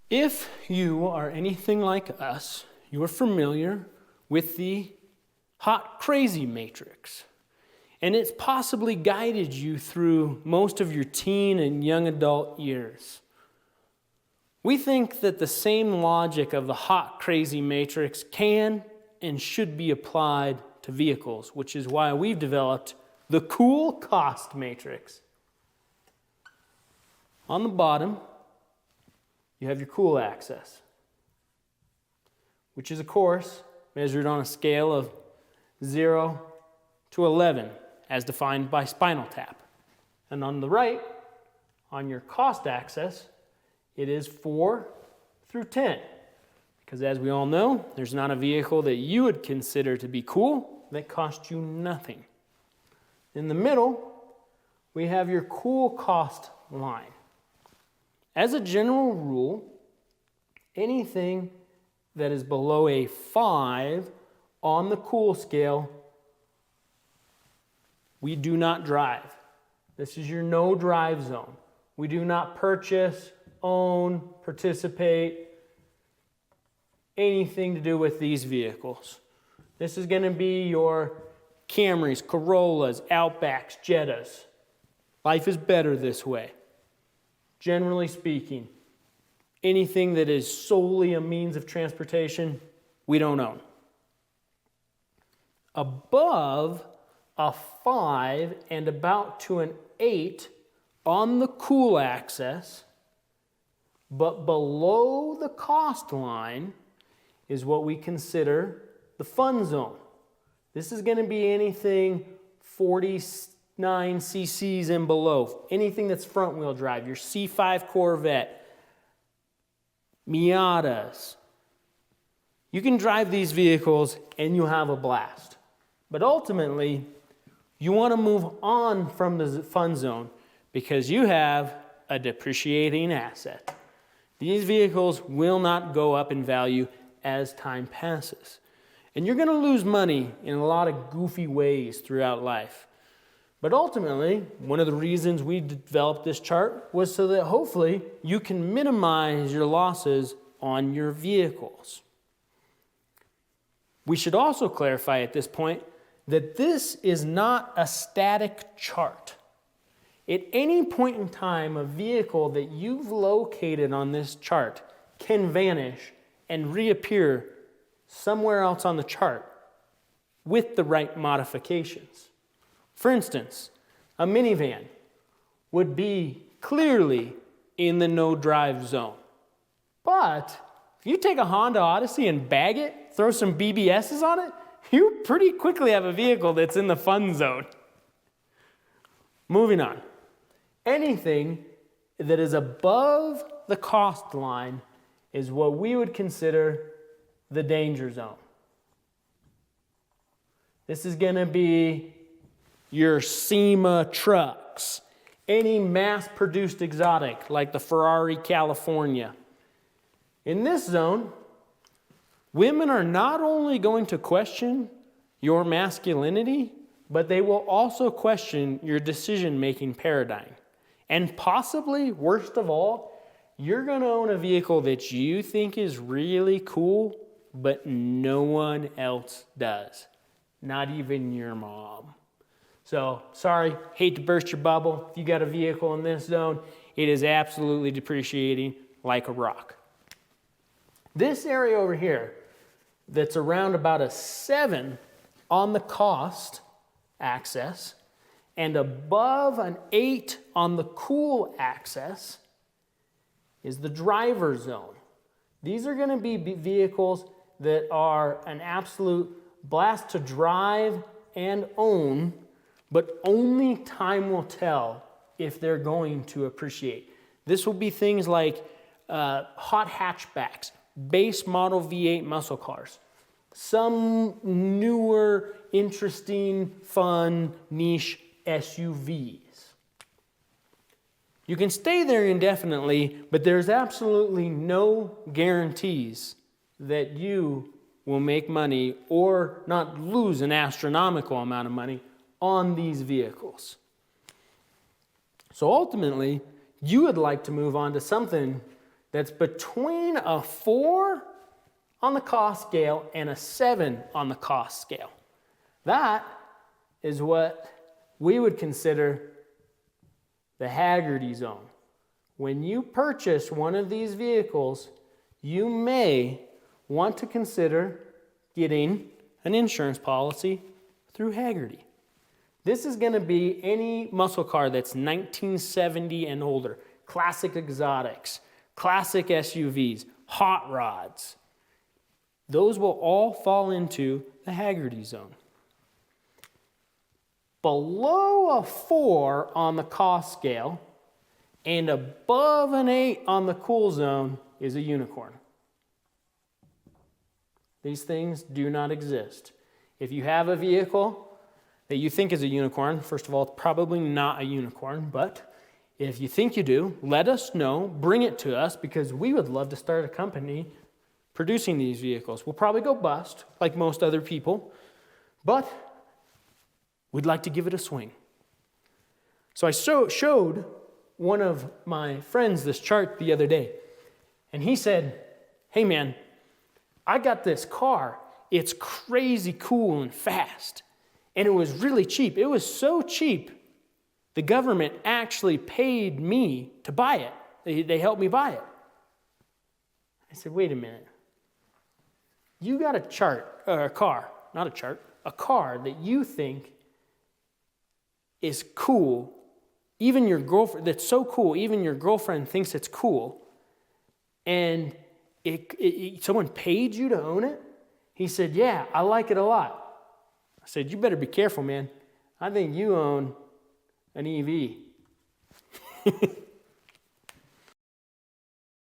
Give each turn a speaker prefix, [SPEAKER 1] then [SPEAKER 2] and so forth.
[SPEAKER 1] If you are anything like us, you are familiar with the hot crazy matrix. And it's possibly guided you through most of your teen and young adult years. We think that the same logic of the hot crazy matrix can and should be applied to vehicles, which is why we've developed the cool cost matrix. On the bottom, you have your cool axis, which is, of course, measured on a scale of 0 to 11, as defined by Spinal Tap. And on the right, on your cost axis, it is 4 through 10. Because as we all know, there's not a vehicle that you would consider to be cool that costs you nothing. In the middle, we have your cool cost line. As a general rule, anything that is below a 5 on the cool scale, we do not drive. This is your no drive zone. We do not purchase, own, participate, anything to do with these vehicles. This is going to be your Camrys, Corollas, Outbacks, Jettas. Life is better this way. Generally speaking, anything that is solely a means of transportation, we don't own. Above a 5 and about to an 8 on the cool axis, but below the cost line is what we consider the fun zone. This is going to be anything 49 cc's and below, anything that's front wheel drive, your C5 Corvette, Miatas. You can drive these vehicles and you'll have a blast. But ultimately, you want to move on from the fun zone because you have a depreciating asset. These vehicles will not go up in value as time passes. And you're going to lose money in a lot of goofy ways throughout life. But ultimately, one of the reasons we developed this chart was so that hopefully you can minimize your losses on your vehicles. We should also clarify at this point that this is not a static chart. At any point in time, a vehicle that you've located on this chart can vanish and reappear somewhere else on the chart with the right modifications. For instance, a minivan would be clearly in the no drive zone. But if you take a Honda Odyssey and bag it, throw some BBSs on it, you pretty quickly have a vehicle that's in the fun zone. Moving on. Anything that is above the cost line is what we would consider the danger zone. This is going to be your SEMA trucks, any mass-produced exotic like the Ferrari California. In this zone, women are not only going to question your masculinity, but they will also question your decision-making paradigm. And possibly, worst of all, you're going to own a vehicle that you think is really cool, but no one else does. Not even your mom. So, sorry, hate to burst your bubble. If you got a vehicle in this zone, it is absolutely depreciating like a rock. This area over here, that's around about a 7 on the cost axis, and above an 8 on the cool axis is the driver zone. These are going to be vehicles that are an absolute blast to drive and own, but only time will tell if they're going to appreciate. This will be things like hot hatchbacks, base model V8 muscle cars, some newer, interesting, fun, niche SUVs. You can stay there indefinitely, but there's absolutely no guarantees that you will make money or not lose an astronomical amount of money on these vehicles. So ultimately, you would like to move on to something that's between a 4 on the cost scale and a 7 on the cost scale. That is what we would consider the Hagerty zone. When you purchase one of these vehicles, you may want to consider getting an insurance policy through Hagerty. This is going to be any muscle car that's 1970 and older, classic exotics, classic SUVs, hot rods. Those will all fall into the Hagerty zone. Below a 4 on the cost scale and above an 8 on the cool zone is a unicorn. These things do not exist. If you have a vehicle that you think is a unicorn, first of all, it's probably not a unicorn, but if you think you do, let us know, bring it to us, because we would love to start a company producing these vehicles. We'll probably go bust, like most other people, but we'd like to give it a swing. So I showed one of my friends this chart the other day, and he said, "Hey man, I got this car. It's crazy cool and fast, and it was really cheap. It was so cheap, the government actually paid me to buy it. They helped me buy it." I said, "Wait a minute. You got a car that you think is cool, even your girlfriend, that's so cool, even your girlfriend thinks it's cool, and someone paid you to own it?" He said, "Yeah, I like it a lot." I said, "You better be careful, man. I think you own an EV."